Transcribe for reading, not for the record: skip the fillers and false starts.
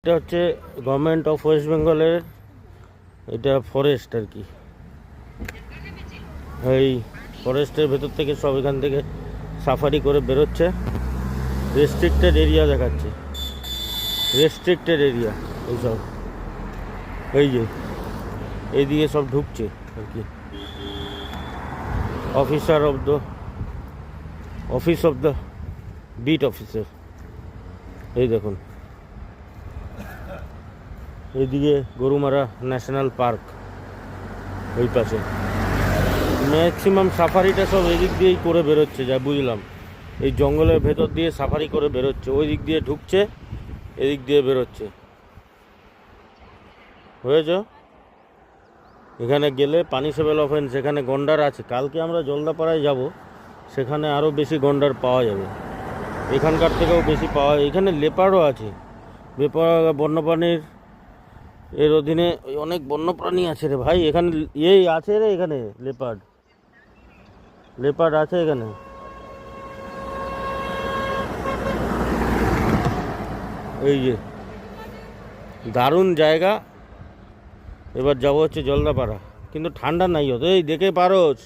এটা হচ্ছে government of West বেঙ্গলের, এটা ফরেস্ট আর কি। এই ফরেস্টের ভেতর থেকে সব এখান থেকে সাফারি করে বেরোচ্ছে। রেস্ট্রিক্টেড এরিয়া দেখাচ্ছে, রেস্ট্রিক্টেড এরিয়া এইসব। এই যে এইদিকে সব ঢুকছে আর কি। Office of the beat officer. এই দেখুন এইদিকে গরুমারা ন্যাশনাল পার্ক, ওই পাশে ম্যাক্সিমাম সাফারিটা সব এদিক দিয়েই করে বেরোচ্ছে, যা বুঝলাম। এই জঙ্গলের ভেতর দিয়ে সাফারি করে বেরোচ্ছে, ওই দিক দিয়ে ঢুকছে, এদিক দিয়ে বেরোচ্ছে। হয়েছ এখানে গেলে পানিশেবল অফেন্স, এখানে গন্ডার আছে। কালকে আমরা জলদাপাড়ায় যাব, সেখানে আরও বেশি গন্ডার পাওয়া যাবে, এখানকার থেকেও বেশি পাওয়া। এখানে লেপার্ডও আছে, বন্যপ্রাণীর এর অধীনে অনেক বন্যপ্রাণী আছে রে ভাই। এখানে এই আছে রে, এখানে লেপার্ড আছে এখানে। এই যে দারুণ জায়গা। এবার যাবো হচ্ছে জলদাপাড়া, কিন্তু ঠান্ডা নাই হতো। এই দেখে পারোস